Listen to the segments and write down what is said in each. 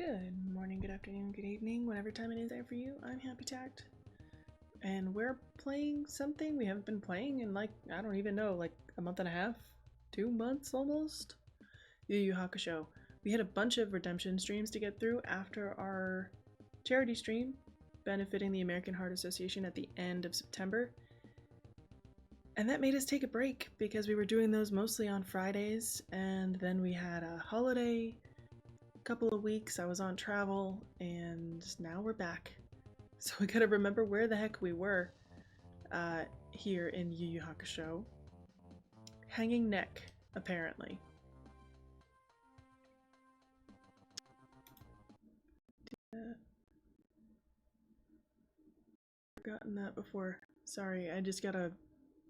Good morning, good afternoon, good evening, whatever time it is there for you. I'm Happy Tact, and we're playing something we haven't been playing in like, I don't even know, like a month and a half? 2 months almost? YuYu Hakusho. We had a bunch of redemption streams to get through after our charity stream benefiting the American Heart Association at the end of September. And that made us take a break because we were doing those mostly on Fridays, and then we had a holiday couple of weeks. I was on travel, and now we're back. So we gotta remember where the heck we were here in YuYu Hakusho. Hanging Neck, apparently. Forgotten that before. Sorry, I just got a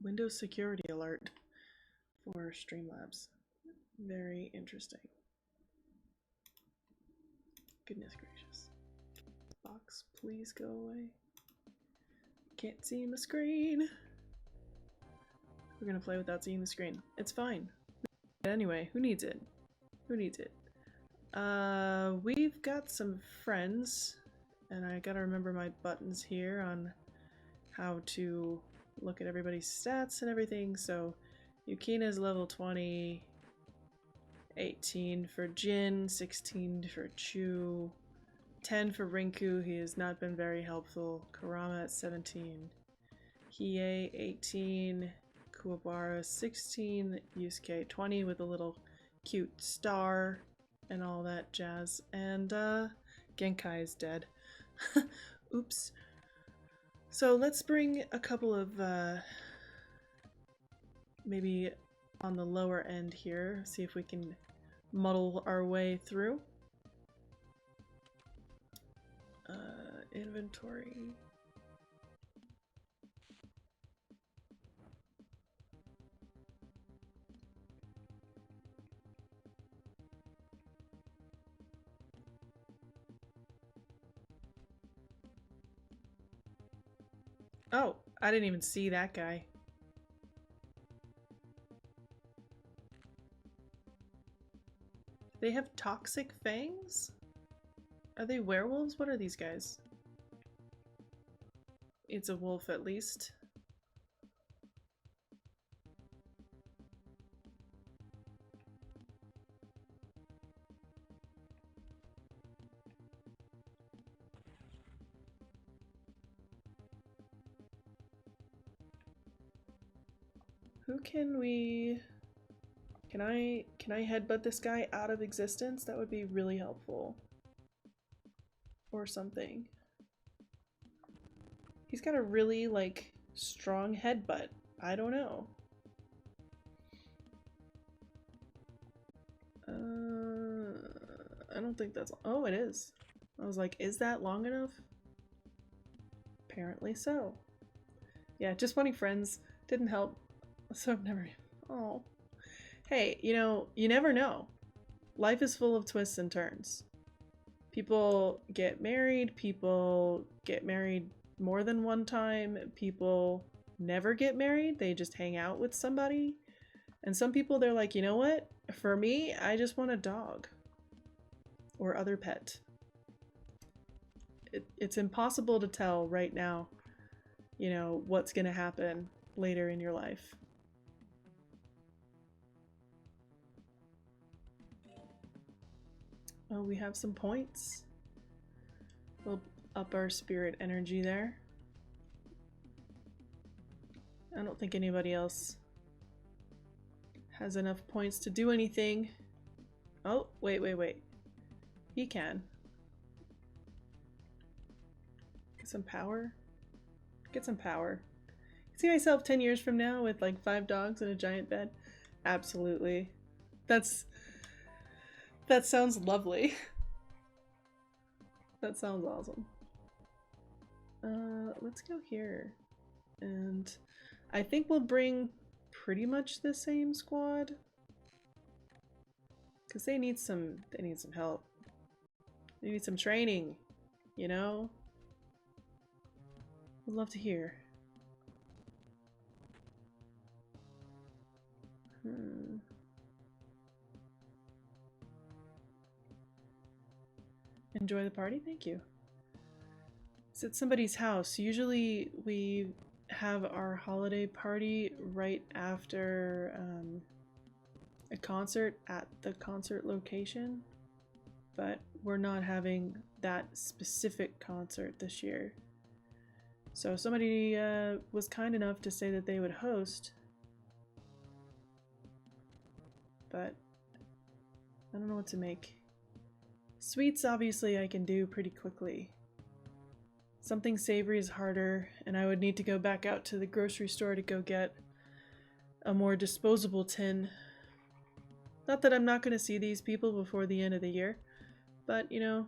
Windows security alert for Streamlabs. Very interesting. Goodness gracious. Box, please go away. Can't see my screen. We're gonna play without seeing the screen. It's fine. Anyway, who needs it? Who needs it? We've got some friends, and I gotta remember my buttons here on how to look at everybody's stats and everything. So Yukina's level 20, 18 for Jin, 16 for Chu, 10 for Rinku. He has not been very helpful. Kurama at 17, Hiei 18, Kuwabara 16, Yusuke 20 with a little cute star and all that jazz, and Genkai is dead. Oops. So let's bring a couple of maybe on the lower end here, see if we can muddle our way through. Inventory. Oh, I didn't even see that guy. They have toxic fangs? Are they werewolves? What are these guys? It's a wolf at least. Who can we... Can I headbutt this guy out of existence? That would be really helpful. Or something. He's got a really, like, strong headbutt. I don't know. I don't think that's... Oh, it is. I was like, is that long enough? Apparently so. Yeah, just wanting friends didn't help. So I've never... Oh. Hey, you know, you never know. Life is full of twists and turns. People get married more than one time, people never get married, they just hang out with somebody. And some people, they're like, you know what? For me, I just want a dog. Or other pet. It's impossible to tell right now, you know, what's gonna happen later in your life. Oh, we have some points. We'll up our spirit energy there. I don't think anybody else has enough points to do anything. Oh, wait. He can. Get some power. Get some power. See myself 10 years from now with like 5 dogs and a giant bed? Absolutely. That sounds lovely. That sounds awesome. Let's go here. And I think we'll bring pretty much the same squad. Cause they need some help. They need some training, you know? Would love to hear. Enjoy the party? Thank you. It's at somebody's house. Usually we have our holiday party right after a concert at the concert location, but we're not having that specific concert this year. So somebody was kind enough to say that they would host, but I don't know what to make. Sweets, obviously, I can do pretty quickly. Something savory is harder, and I would need to go back out to the grocery store to go get a more disposable tin. Not that I'm not going to see these people before the end of the year, but, you know,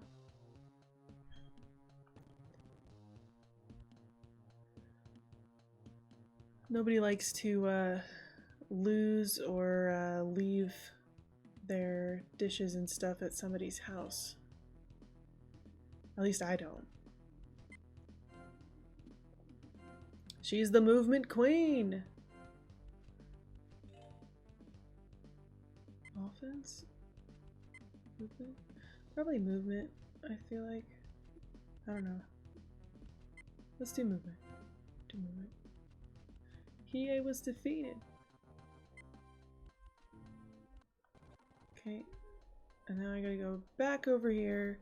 nobody likes to lose or leave their dishes and stuff at somebody's house. At least I don't. She's the movement queen! Offense? Movement? Probably movement, I feel like. I don't know. Let's do movement. Do movement. Hiei was defeated. Okay. And now I gotta go back over here,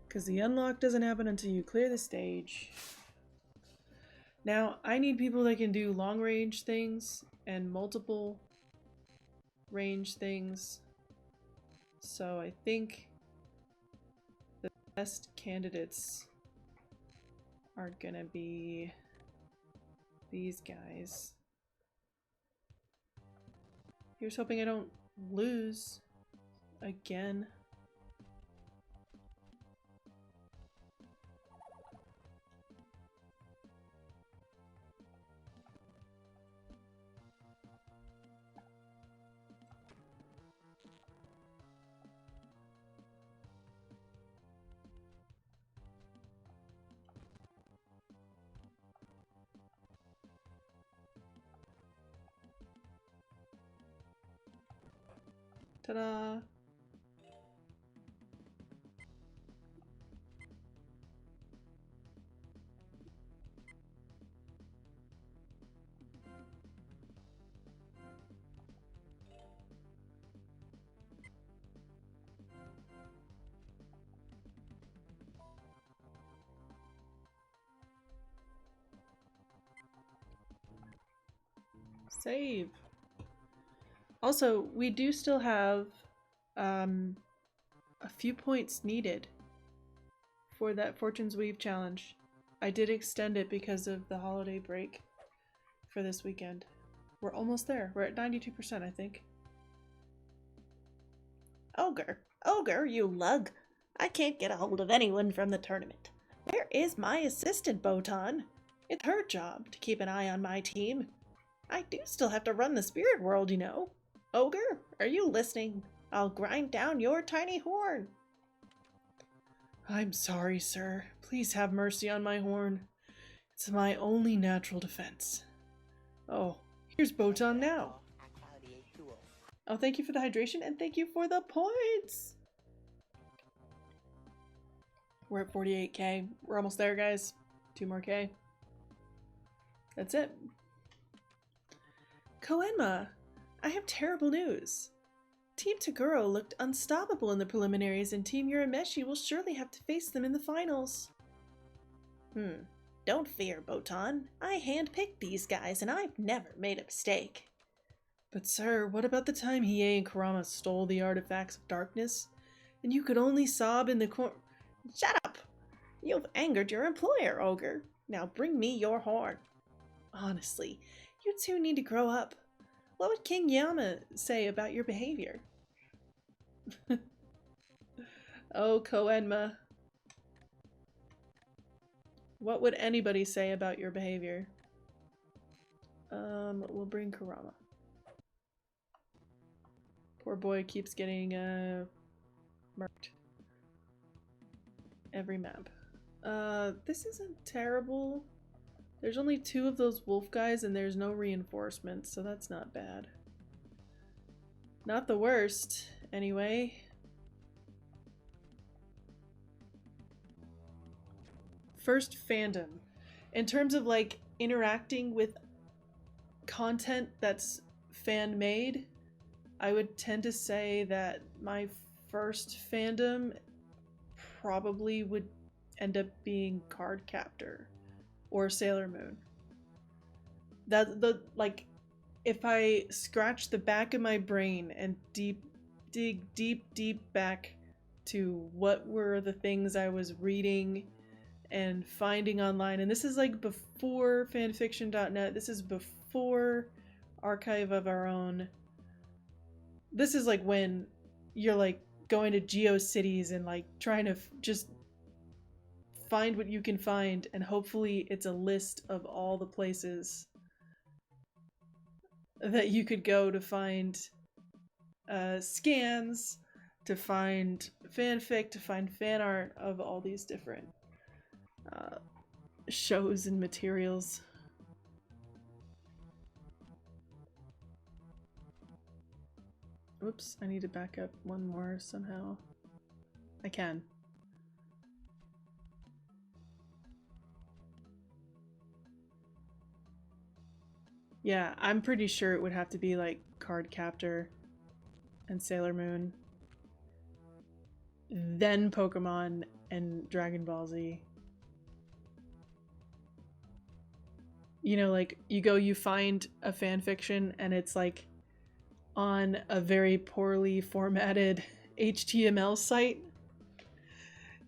because the unlock doesn't happen until you clear the stage. Now, I need people that can do long range things and multiple range things. So I think the best candidates are gonna be these guys. Here's hoping I don't lose again. Ta-da! Save. Also, we do still have a few points needed for that Fortune's Weave challenge. I did extend it because of the holiday break for this weekend. We're almost there. We're at 92%, I think. Ogre, Ogre, you lug. I can't get a hold of anyone from the tournament. Where is my assistant, Botan? It's her job to keep an eye on my team. I do still have to run the spirit world, you know. Ogre, are you listening? I'll grind down your tiny horn. I'm sorry, sir. Please have mercy on my horn. It's my only natural defense. Oh, here's Botan now. Oh, thank you for the hydration and thank you for the points! We're at 48k. We're almost there, guys. 2 more K. That's it. Koenma, I have terrible news. Team Toguro looked unstoppable in the preliminaries, and Team Urameshi will surely have to face them in the finals. Don't fear, Botan. I handpicked these guys, and I've never made a mistake. But sir, what about the time Hiei and Kurama stole the artifacts of darkness, and you could only sob in the corner? Shut up! You've angered your employer, Ogre. Now bring me your horn. Honestly, you two need to grow up. What would King Yama say about your behavior? Oh, Koenma. What would anybody say about your behavior? We'll bring Kurama. Poor boy keeps getting, marked. Every map. This isn't terrible. There's only 2 of those wolf guys and there's no reinforcements, so that's not bad. Not the worst, anyway. first fandom. In terms of like interacting with content that's fan made, I would tend to say that my first fandom probably would end up being Cardcaptor or Sailor Moon. That the like if I scratch the back of my brain and dig deep back to what were the things I was reading and finding online, and this is like before fanfiction.net, this is before Archive of Our Own. This is like when you're like going to GeoCities and like trying to just find what you can find, and hopefully it's a list of all the places that you could go to find scans, to find fanfic, to find fan art of all these different shows and materials. Oops, I need to back up one more somehow. I can. Yeah, I'm pretty sure it would have to be like Cardcaptor and Sailor Moon, then Pokemon and Dragon Ball Z. You know, like you find a fan fiction and it's like on a very poorly formatted HTML site.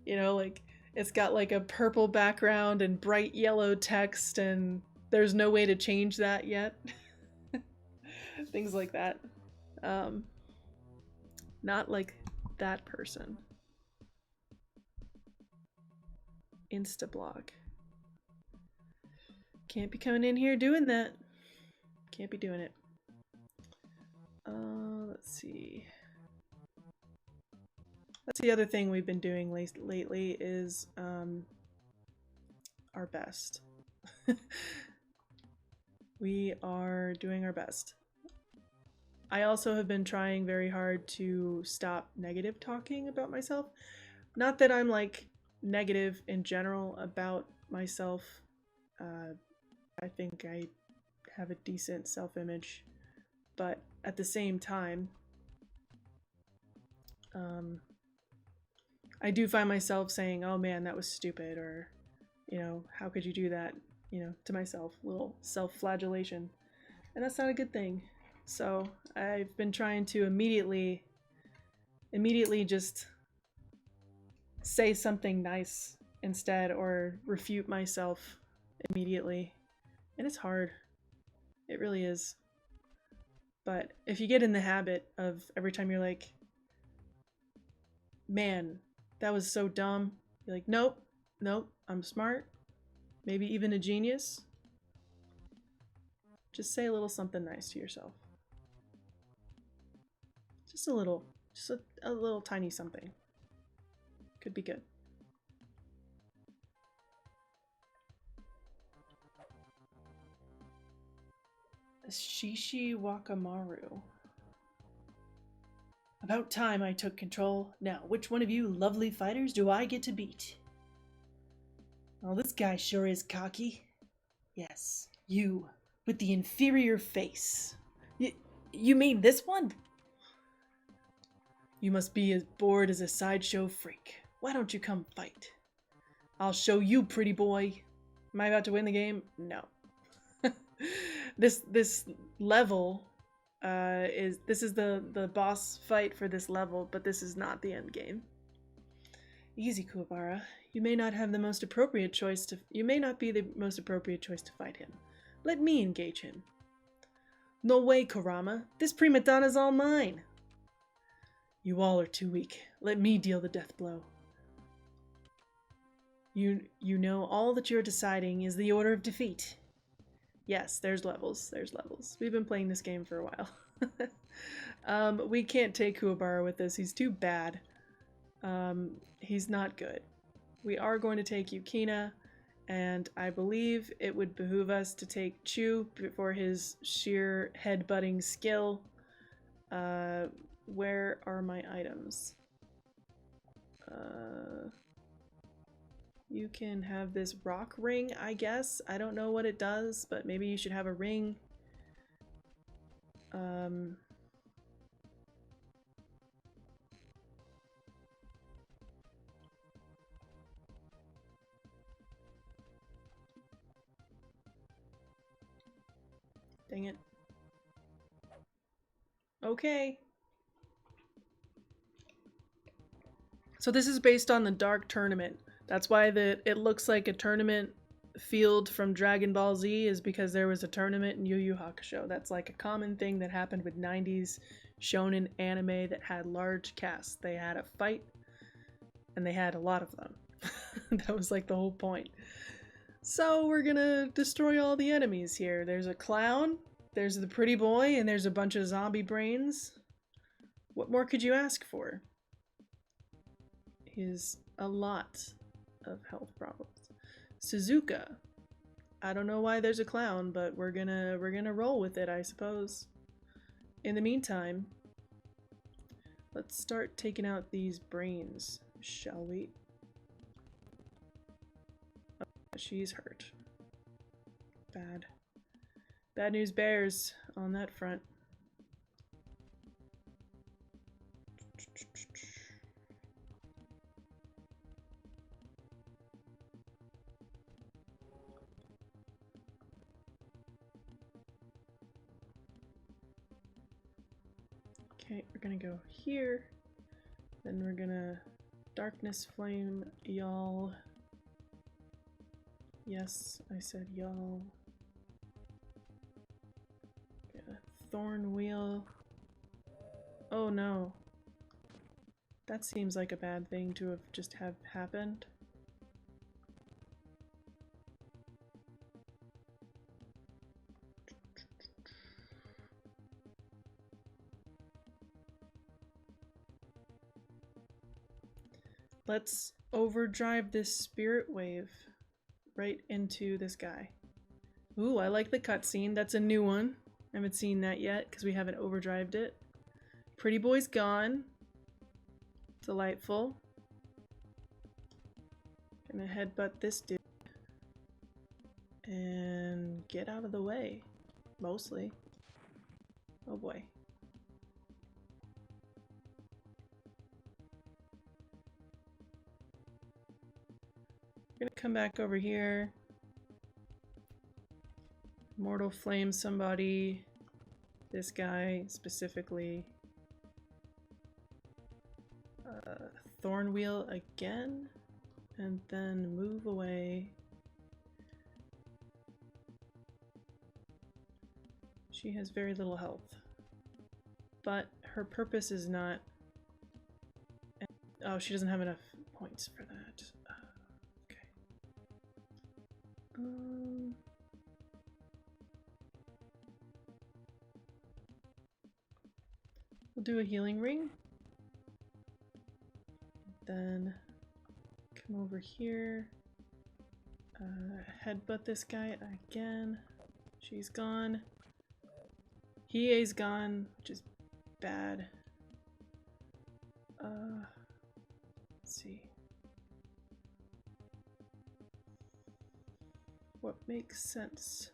You know, like it's got like a purple background and bright yellow text, and there's no way to change that yet. Things like that. Not like that person. Instablog. Can't be coming in here doing that. Can't be doing it. Let's see. That's the other thing we've been doing lately is our best. We are doing our best. I also have been trying very hard to stop negative talking about myself. Not that I'm like negative in general about myself. I think I have a decent self-image, but at the same time, I do find myself saying, "Oh man, that was stupid," or, you know, "How could you do that?" You know, to myself, a little self-flagellation, and that's not a good thing. So I've been trying to immediately just say something nice instead, or refute myself immediately. And it's hard. It really is. But if you get in the habit of every time you're like, man, that was so dumb, you're like, nope, I'm smart, maybe even a genius. Just say a little something nice to yourself. Just a little tiny something. Could be good. Shishi Wakamaru. About time I took control. Now, which one of you lovely fighters do I get to beat? Well, this guy sure is cocky. Yes, you, with the inferior face. You mean this one? You must be as bored as a sideshow freak. Why don't you come fight? I'll show you, pretty boy. Am I about to win the game? No. This level is the boss fight for this level, but this is not the end game. Easy, Kuwabara. You may not be the most appropriate choice to fight him. Let me engage him. No way, Kurama. This prima donna's all mine. You all are too weak. Let me deal the death blow. You know all that you're deciding is the order of defeat. Yes, there's levels. We've been playing this game for a while. We can't take Kuwabara with us. He's too bad. He's not good. We are going to take Yukina, and I believe it would behoove us to take Chu for his sheer headbutting skill. Where are my items? You can have this rock ring, I guess. I don't know what it does, but maybe you should have a ring. Dang it. Okay. So this is based on the Dark Tournament. That's why it looks like a tournament field from Dragon Ball Z, is because there was a tournament in Yu Yu Hakusho. That's like a common thing that happened with 90s shonen anime that had large casts. They had a fight, and they had a lot of them. That was like the whole point. So we're gonna destroy all the enemies here. There's a clown, there's the pretty boy, and there's a bunch of zombie brains. What more could you ask for? Is a lot of health problems. Suzuka. I don't know why there's a clown, but we're gonna roll with it, I suppose. In the meantime, let's start taking out these brains, shall we? Oh, she's hurt. Bad. Bad news bears on that front. Okay, we're gonna go here. Then we're gonna darkness flame y'all. Yes, I said y'all. Get a thorn wheel. Oh no. That seems like a bad thing to have just happened. Let's overdrive this spirit wave right into this guy. Ooh, I like the cutscene. That's a new one. I haven't seen that yet because we haven't overdrived it. Pretty boy's gone. Delightful. Gonna headbutt this dude. And get out of the way. Mostly. Oh boy. We're gonna come back over here. Mortal Flame somebody. This guy specifically. Thorn Wheel again. And then move away. She has very little health. But her purpose is not... Oh, she doesn't have enough points for that. Okay. We'll do a healing ring. Then come over here. Headbutt this guy again. She's gone. Hiei's gone, which is bad. Let's see. What makes sense?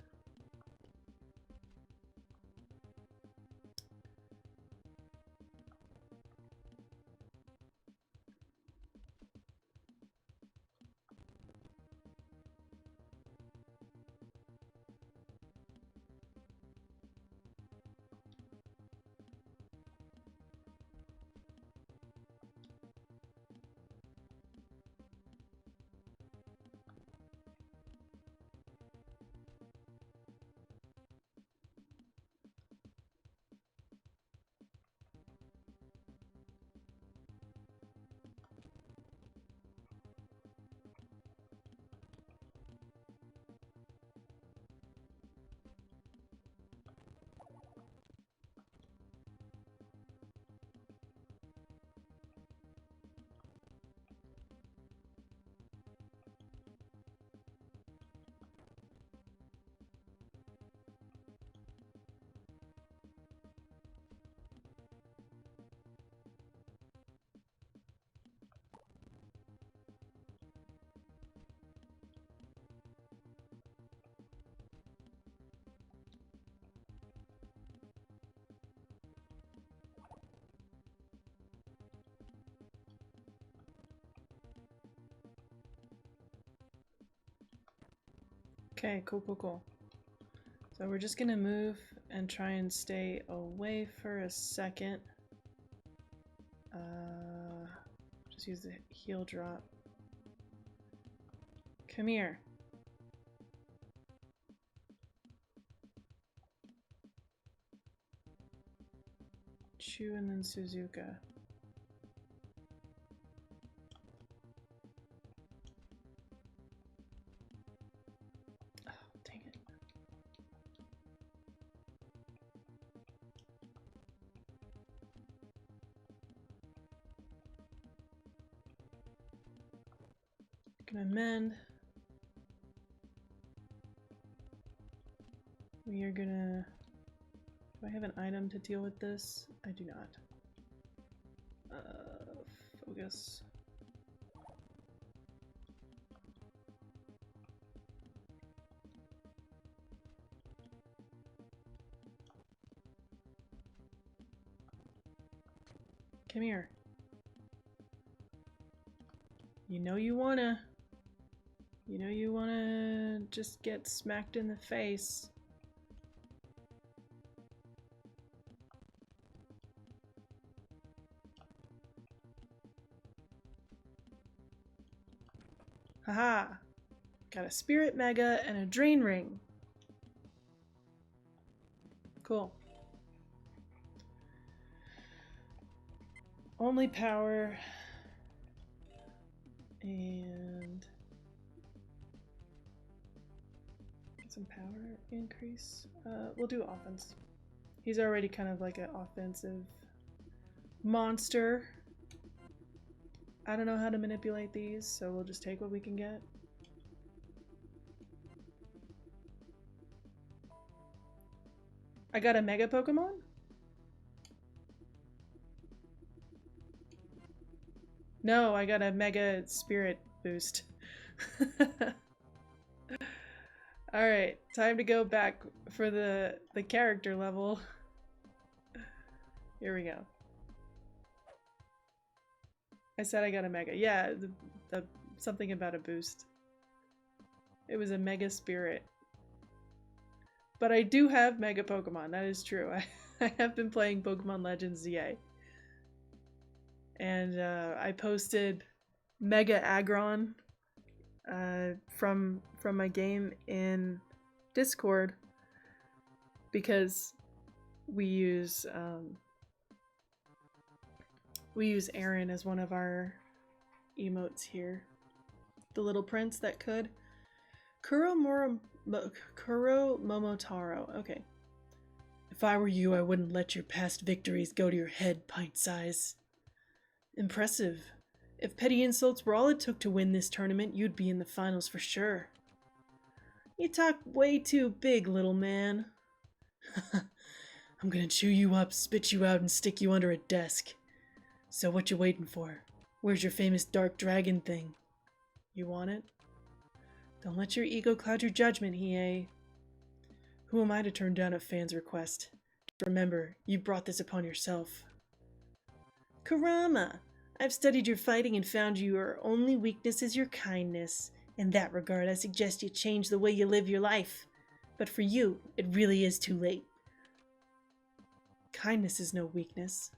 Okay, cool, cool, cool. So we're just gonna move and try and stay away for a second. Just use the heal drop. Come here. Chu and then Suzuka. Oh, dang it. Gonna mend. We are gonna... Do I have an item to deal with this? I do not. Focus. Come here. You know you wanna just get smacked in the face. Haha! Got a Spirit Mega and a Drain Ring. Cool. Only power. And get some power increase. We'll do offense. He's already kind of like an offensive monster. I don't know how to manipulate these, so we'll just take what we can get. I got a Mega Pokemon? No, I got a Mega Spirit boost. Alright, time to go back for the character level. Here we go. I said I got a Mega. Yeah, the something about a boost. It was a Mega Spirit. But I do have Mega Pokemon, that is true. I have been playing Pokemon Legends ZA. And I posted Mega Aggron from my game in Discord because we use Aaron as one of our emotes here. The little prince that could. Kuro Momotaro. Okay. If I were you, I wouldn't let your past victories go to your head, pint size. Impressive. If petty insults were all it took to win this tournament, you'd be in the finals for sure. You talk way too big, little man. I'm gonna chew you up, spit you out, and stick you under a desk. So what you waiting for? Where's your famous dark dragon thing? You want it? Don't let your ego cloud your judgment, Hiei. Who am I to turn down a fan's request? Just remember, you brought this upon yourself. Kurama! I've studied your fighting and found your only weakness is your kindness. In that regard, I suggest you change the way you live your life. But for you, it really is too late. Kindness is no weakness.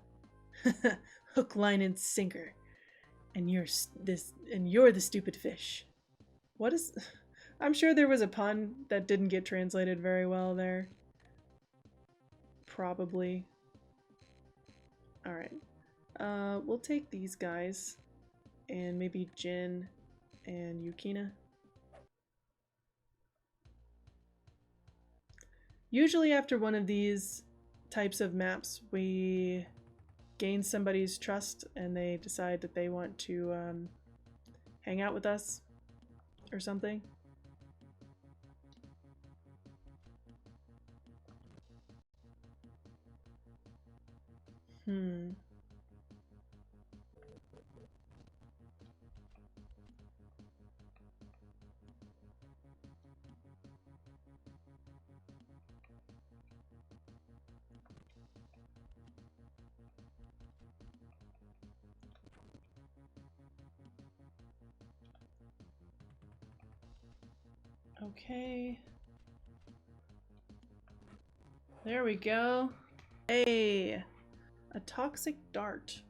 Hook, line, and sinker. And you're the stupid fish. What is... I'm sure there was a pun that didn't get translated very well there. Probably. Alright. We'll take these guys. And maybe Jin and Yukina. Usually after one of these types of maps, we gain somebody's trust and they decide that they want to hang out with us or something. Okay. There we go. Hey, a toxic dart.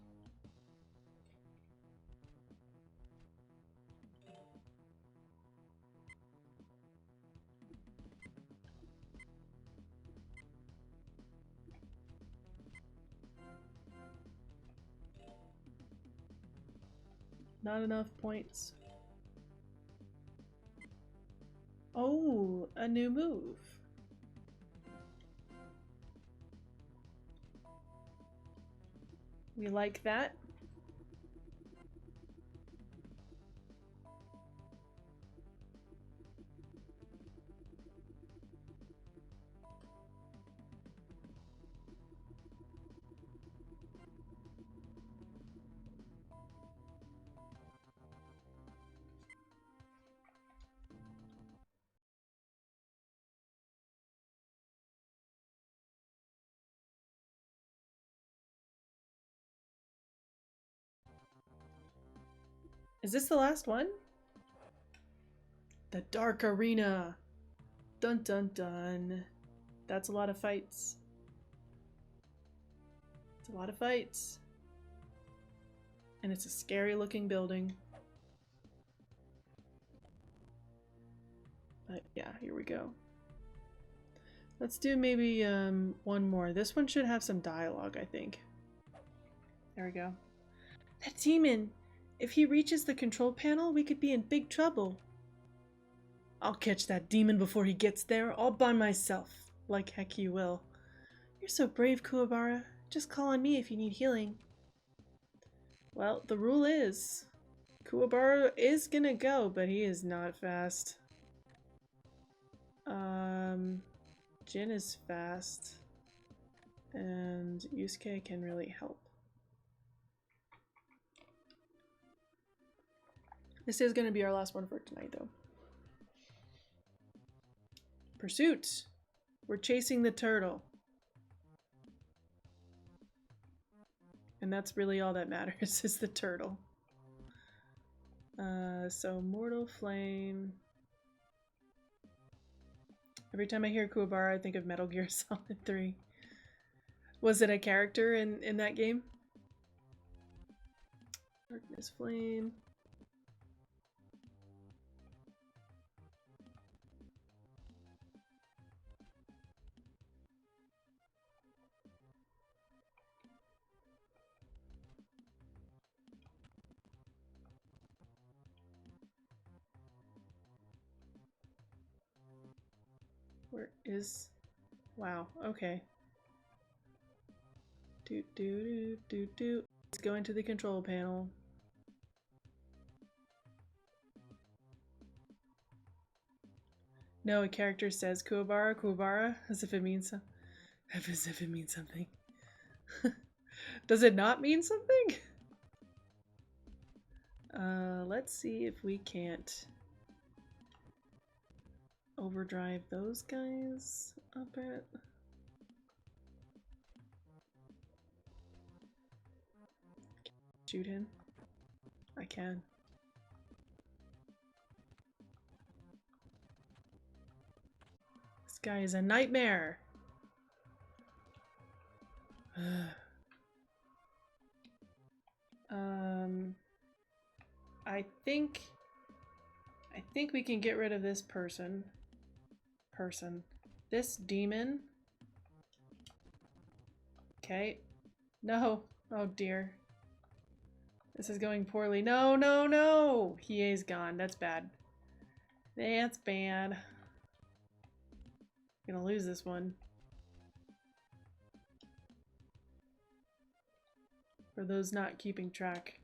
Not enough points. Oh, a new move. We like that. Is this the last one? The Dark Arena. Dun dun dun. That's a lot of fights. It's a lot of fights. And it's a scary looking building. But yeah, here we go. Let's do maybe one more. This one should have some dialogue, I think. There we go. That demon! If he reaches the control panel, we could be in big trouble. I'll catch that demon before he gets there, all by myself. Like heck you will. You're so brave, Kuwabara. Just call on me if you need healing. Well, the rule is, Kuwabara is gonna go, but he is not fast. Jin is fast. And Yusuke can really help. This is gonna be our last one for tonight, though. Pursuit! We're chasing the turtle. And that's really all that matters, is the turtle. So Mortal Flame. Every time I hear Kuwabara, I think of Metal Gear Solid 3. Was it a character in that game? Darkness Flame. Where is... Wow, okay. Do do do do do. Let's go into the control panel. No, a character says Kuwabara, Kuwabara, as if it means as if it means something. Does it not mean something? Let's see if we can't overdrive those guys a bit. Shoot him. I can. This guy is a nightmare. I think we can get rid of this person. This demon. Okay. No. Oh dear. This is going poorly. No, no, no! Hiei's gone. That's bad. That's bad. Gonna lose this one. For those not keeping track,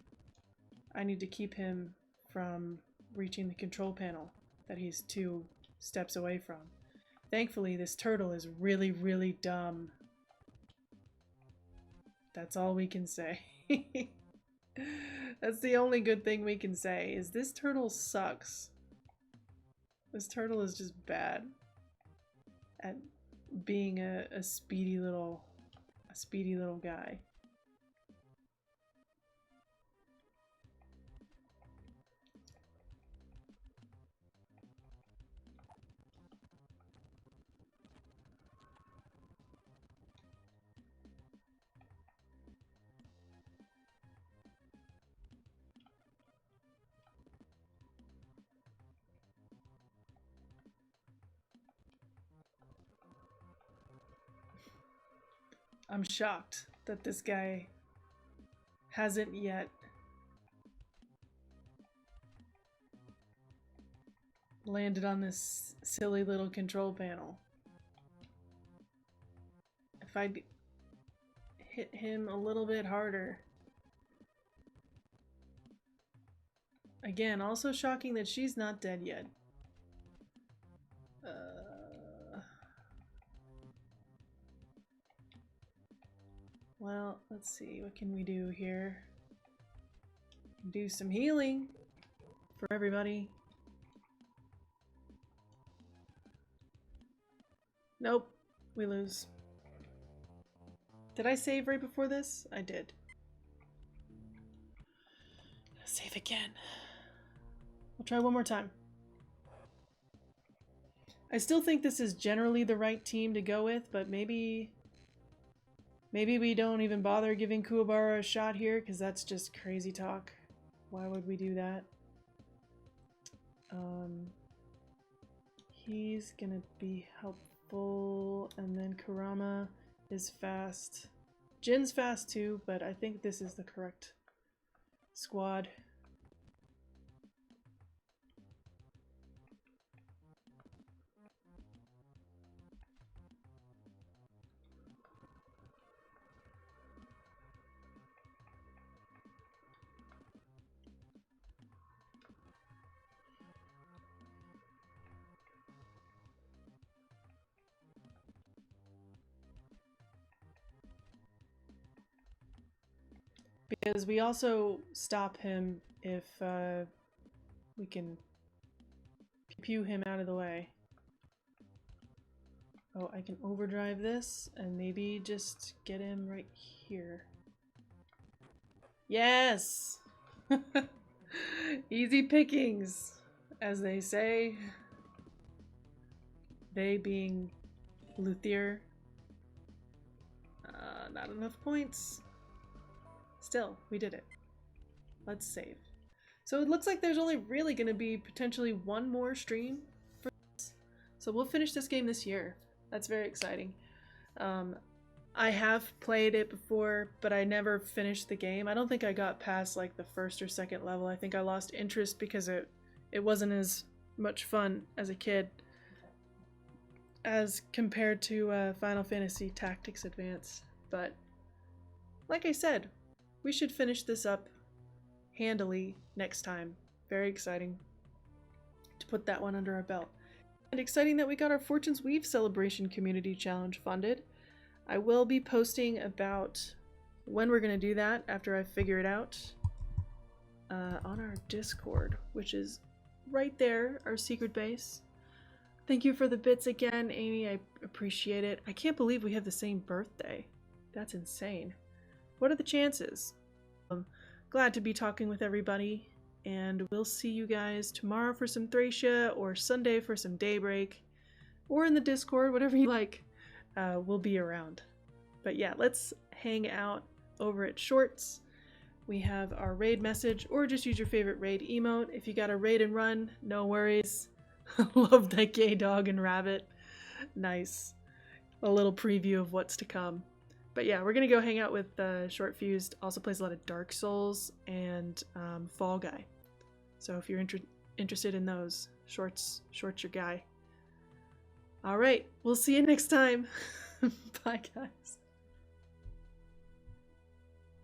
I need to keep him from reaching the control panel that he's 2 steps away from. Thankfully, this turtle is really, really dumb. That's all we can say. That's the only good thing we can say, is this turtle sucks. This turtle is just bad at being a speedy little guy. I'm shocked that this guy hasn't yet landed on this silly little control panel. If I'd hit him a little bit harder. Again, also shocking that she's not dead yet. Well, let's see. What can we do here? Do some healing for everybody. Nope, we lose. Did I save right before this? I did. Save again. I'll try one more time. I still think this is generally the right team to go with, but maybe we don't even bother giving Kuwabara a shot here, because that's just crazy talk. Why would we do that? He's gonna be helpful, and then Kurama is fast. Jin's fast too, but I think this is the correct squad. Because we also stop him if we can pew him out of the way. Oh, I can overdrive this and maybe just get him right here. Yes! Easy pickings, as they say. They being Luthier. Not enough points. Still, we did it. Let's save. So it looks like there's only really going to be potentially one more stream for this. So we'll finish this game this year. That's very exciting. I have played it before, but I never finished the game. I don't think I got past like the first or second level. I think I lost interest because it wasn't as much fun as a kid as compared to Final Fantasy Tactics Advance. But like I said, we should finish this up handily next time. Very exciting to put that one under our belt. And exciting that we got our Fortune's Weave Celebration Community Challenge funded. I will be posting about when we're going to do that after I figure it out on our Discord, which is right there, our secret base. Thank you for the bits again, Amy. I appreciate it. I can't believe we have the same birthday. That's insane. What are the chances? I'm glad to be talking with everybody, and we'll see you guys tomorrow for some Thracia, or Sunday for some Daybreak, or in the Discord, whatever you like. We'll be around. But yeah, let's hang out over at Shorts. We have our raid message, or just use your favorite raid emote. If you got a raid and run, no worries. Love that gay dog and rabbit. Nice. A little preview of what's to come. But yeah, we're gonna go hang out with Short Fused. Also plays a lot of Dark Souls and Fall Guy. So if you're interested in those, Short's your guy. All right, we'll see you next time. Bye, guys.